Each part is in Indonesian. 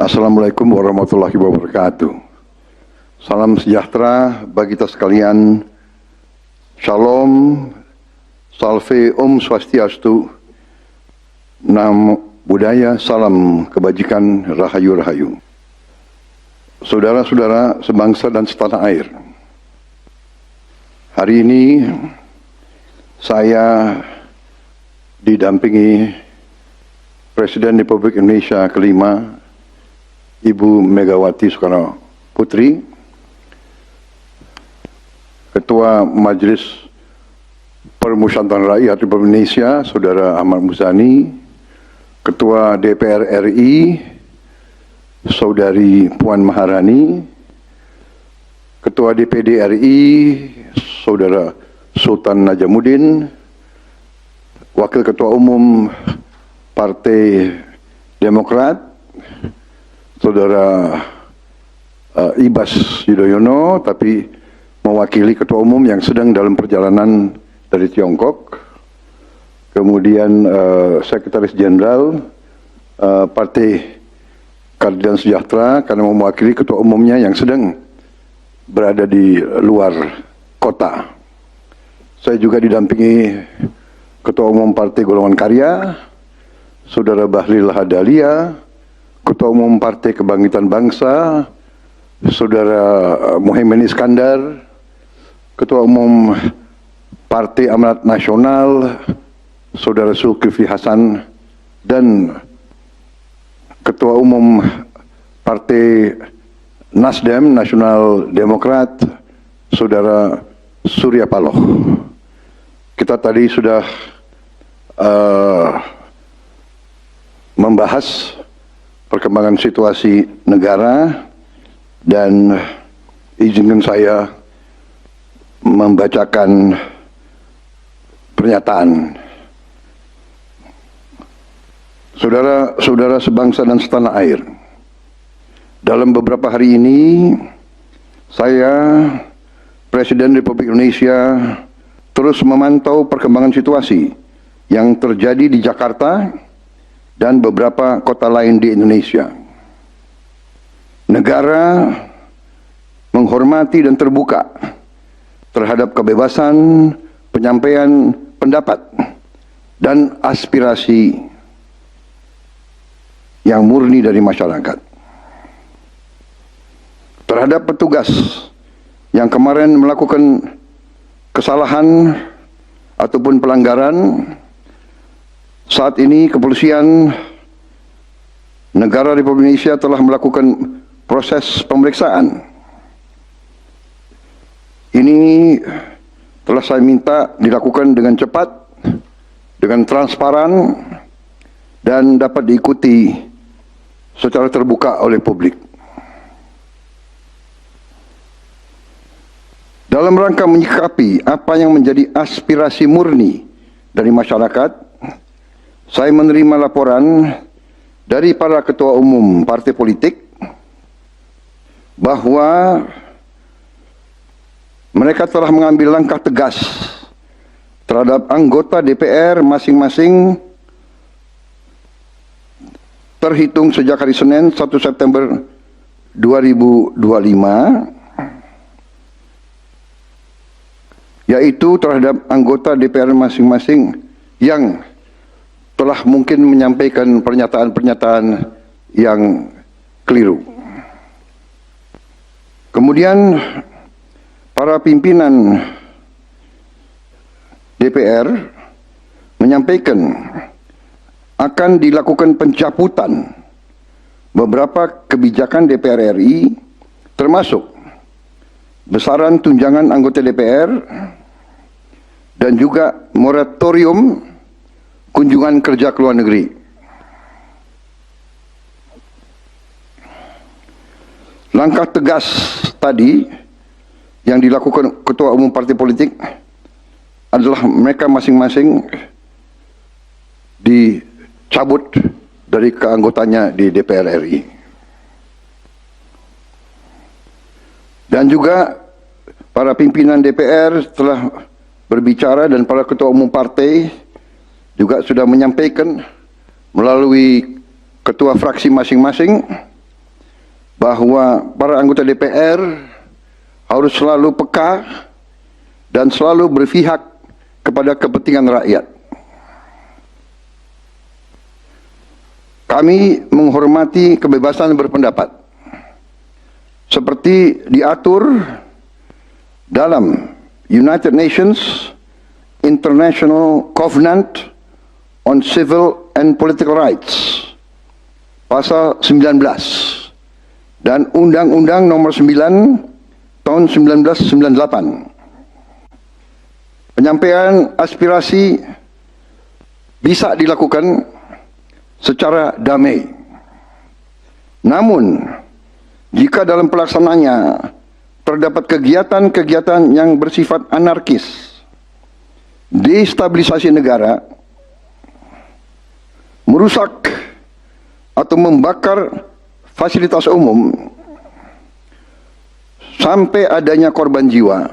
Assalamualaikum warahmatullahi wabarakatuh. Salam sejahtera bagi kita sekalian. Shalom, salve, om swastiastu, namo buddhaya, salam kebajikan, rahayu-rahayu. Saudara-saudara sebangsa dan setanah air, hari ini saya didampingi Presiden Republik Indonesia kelima, Ibu Megawati Soekarno Putri, Ketua Majelis Permusyawaratan Rakyat Republik Indonesia, Saudara Ahmad Muzani, Ketua DPR RI, Saudari Puan Maharani, Ketua DPD RI, Saudara Sultan Najamuddin, Wakil Ketua Umum Partai Demokrat, Saudara Ibas Yudhoyono, tapi mewakili Ketua Umum yang sedang dalam perjalanan dari Tiongkok. Kemudian Sekretaris Jenderal Partai Keadilan Sejahtera karena mewakili Ketua Umumnya yang sedang berada di luar kota. Saya juga didampingi Ketua Umum Partai Golongan Karya, Saudara Bahlil Lahadalia, Ketua Umum Partai Kebangkitan Bangsa, Saudara Muhaimin Iskandar, Ketua Umum Partai Amanat Nasional, Saudara Zulkifli Hasan, dan Ketua Umum Partai Nasdem, Nasional Demokrat, Saudara Surya Paloh. Kita tadi sudah membahas perkembangan situasi negara, dan izinkan saya membacakan pernyataan. Saudara-saudara sebangsa dan setanah air, dalam beberapa hari ini saya, Presiden Republik Indonesia, terus memantau perkembangan situasi yang terjadi di Jakarta dan beberapa kota lain di Indonesia. Negara menghormati dan terbuka terhadap kebebasan penyampaian pendapat dan aspirasi yang murni dari masyarakat. Terhadap petugas yang kemarin melakukan kesalahan ataupun pelanggaran, saat ini kepolisian negara Republik Indonesia telah melakukan proses pemeriksaan. Ini telah saya minta dilakukan dengan cepat, dengan transparan, dan dapat diikuti secara terbuka oleh publik. Dalam rangka menyikapi apa yang menjadi aspirasi murni dari masyarakat, saya menerima laporan dari para ketua umum partai politik bahwa mereka telah mengambil langkah tegas terhadap anggota DPR masing-masing terhitung sejak hari Senin 1 September 2025, yaitu terhadap anggota DPR masing-masing yang telah mungkin menyampaikan pernyataan-pernyataan yang keliru. Kemudian para pimpinan DPR menyampaikan akan dilakukan pencabutan beberapa kebijakan DPR RI, termasuk besaran tunjangan anggota DPR dan juga moratorium kunjungan kerja ke luar negeri. Langkah tegas tadi yang dilakukan ketua umum partai politik adalah mereka masing-masing dicabut dari keanggotanya di DPR RI. Dan juga para pimpinan DPR telah berbicara dan para ketua umum partai juga sudah menyampaikan melalui ketua fraksi masing-masing bahwa para anggota DPR harus selalu peka dan selalu berpihak kepada kepentingan rakyat. Kami menghormati kebebasan berpendapat seperti diatur dalam United Nations International Covenant on Civil and Political Rights pasal 19 dan Undang-Undang Nomor 9 tahun 1998. Penyampaian aspirasi bisa dilakukan secara damai. Namun, jika dalam pelaksananya terdapat kegiatan-kegiatan yang bersifat anarkis, destabilisasi negara, merusak atau membakar fasilitas umum, sampai adanya korban jiwa,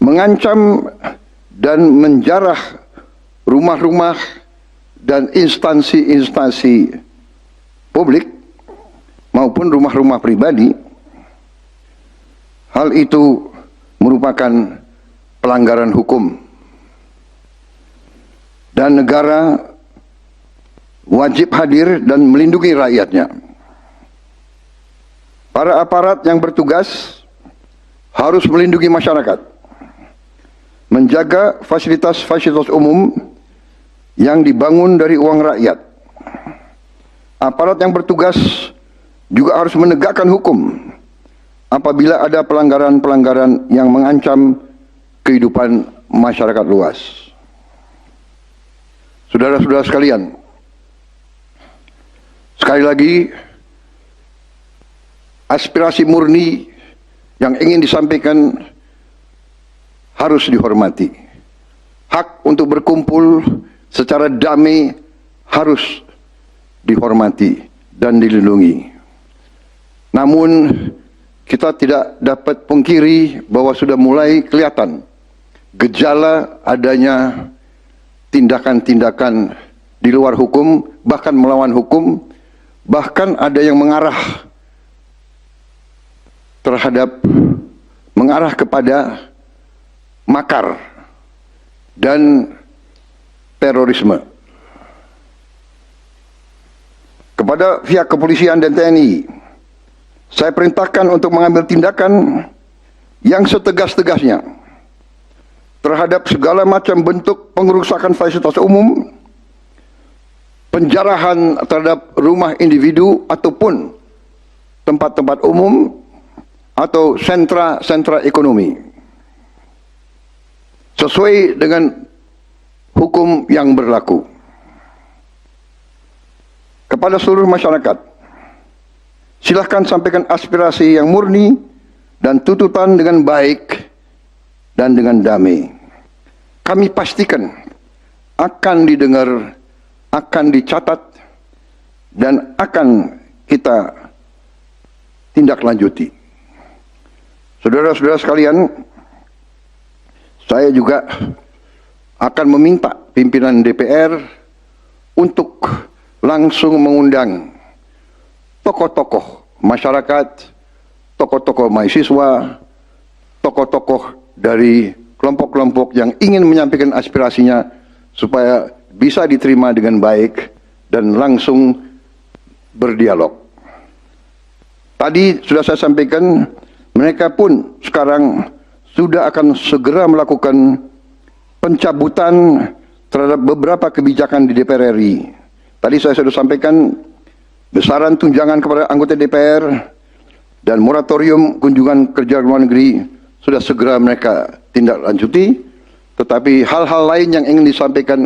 mengancam dan menjarah rumah-rumah dan instansi-instansi publik maupun rumah-rumah pribadi, hal itu merupakan pelanggaran hukum dan negara wajib hadir dan melindungi rakyatnya. Para aparat yang bertugas harus melindungi masyarakat, menjaga fasilitas-fasilitas umum yang dibangun dari uang rakyat. Aparat yang bertugas juga harus menegakkan hukum apabila ada pelanggaran-pelanggaran yang mengancam kehidupan masyarakat luas. Saudara-saudara sekalian, sekali lagi, aspirasi murni yang ingin disampaikan harus dihormati. Hak untuk berkumpul secara damai harus dihormati dan dilindungi. Namun, kita tidak dapat pungkiri bahwa sudah mulai kelihatan gejala adanya tindakan-tindakan di luar hukum, bahkan melawan hukum, bahkan ada yang mengarah kepada makar dan terorisme. Kepada pihak kepolisian dan TNI, saya perintahkan untuk mengambil tindakan yang setegas-tegasnya terhadap segala macam bentuk pengerusakan fasilitas umum, penjarahan terhadap rumah individu ataupun tempat-tempat umum atau sentra-sentra ekonomi, sesuai dengan hukum yang berlaku. Kepada seluruh masyarakat, silahkan sampaikan aspirasi yang murni dan tuntutan dengan baik dan dengan damai. Kami pastikan akan didengar, akan dicatat, dan akan kita tindak lanjuti. Saudara-saudara sekalian, saya juga akan meminta pimpinan DPR untuk langsung mengundang tokoh-tokoh masyarakat, tokoh-tokoh mahasiswa, tokoh-tokoh dari kelompok-kelompok yang ingin menyampaikan aspirasinya supaya bisa diterima dengan baik dan langsung berdialog. Tadi sudah saya sampaikan, mereka pun sekarang sudah akan segera melakukan pencabutan terhadap beberapa kebijakan di DPR RI. Tadi saya sudah sampaikan besaran tunjangan kepada anggota DPR dan moratorium kunjungan kerja luar negeri sudah segera mereka tindak lanjuti, tetapi hal-hal lain yang ingin disampaikan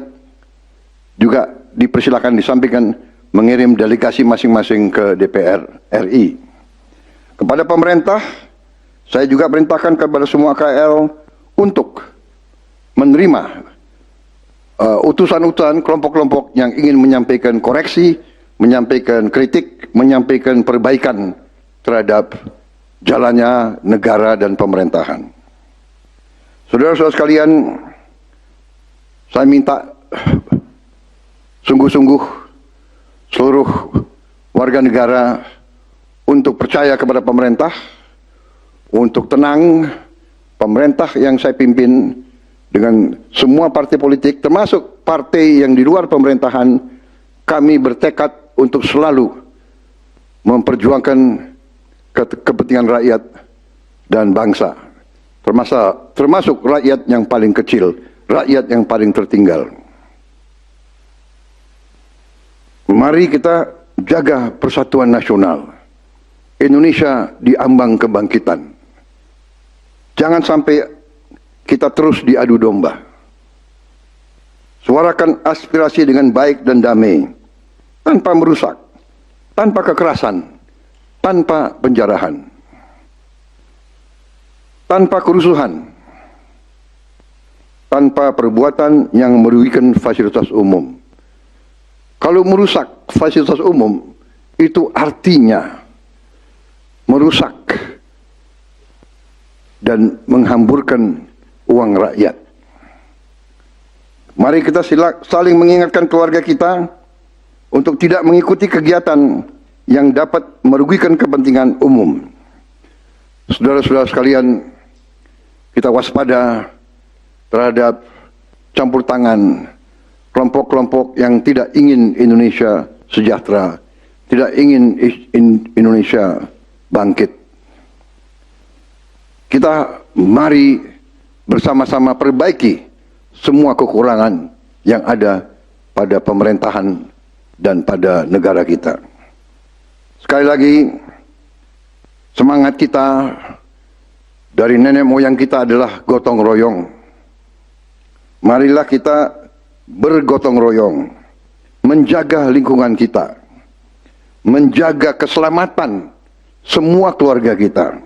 juga dipersilakan disampaikan, mengirim delegasi masing-masing ke DPR RI. Kepada pemerintah, saya juga perintahkan kepada semua KL untuk menerima utusan-utusan kelompok-kelompok yang ingin menyampaikan koreksi, menyampaikan kritik, menyampaikan perbaikan terhadap jalannya negara dan pemerintahan. Saudara-saudara sekalian, saya minta sungguh-sungguh seluruh warga negara untuk percaya kepada pemerintah, untuk tenang. Pemerintah yang saya pimpin dengan semua partai politik, termasuk partai yang di luar pemerintahan, kami bertekad untuk selalu memperjuangkan kepentingan rakyat dan bangsa, termasuk rakyat yang paling kecil, rakyat yang paling tertinggal. Mari kita jaga persatuan nasional. Indonesia di ambang kebangkitan. Jangan sampai kita terus diadu domba. Suarakan aspirasi dengan baik dan damai, tanpa merusak, tanpa kekerasan, tanpa penjarahan, tanpa kerusuhan, tanpa perbuatan yang merugikan fasilitas umum. Kalau merusak fasilitas umum, itu artinya merusak dan menghamburkan uang rakyat. Mari kita saling mengingatkan keluarga kita untuk tidak mengikuti kegiatan yang dapat merugikan kepentingan umum. Saudara-saudara sekalian, kita waspada terhadap campur tangan kelompok-kelompok yang tidak ingin Indonesia sejahtera, tidak ingin Indonesia bangkit. Kita mari bersama-sama perbaiki semua kekurangan yang ada pada pemerintahan dan pada negara kita. Sekali lagi, semangat kita dari nenek moyang kita adalah gotong royong. Marilah kita bergotong royong, menjaga lingkungan kita, menjaga keselamatan semua keluarga kita,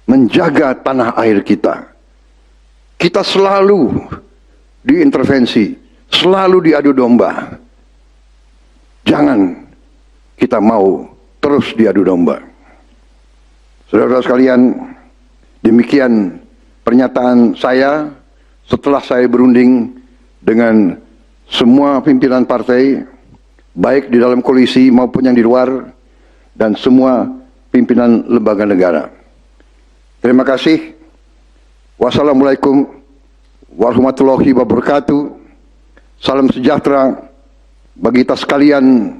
menjaga tanah air kita. Kita selalu diintervensi, selalu diadu domba. Jangan kita mau terus diadu domba. Saudara-saudara sekalian, demikian pernyataan saya setelah saya berunding dengan semua pimpinan partai, baik di dalam koalisi maupun yang di luar, dan semua pimpinan lembaga negara. Terima kasih. Wassalamualaikum warahmatullahi wabarakatuh. Salam sejahtera bagi kita sekalian.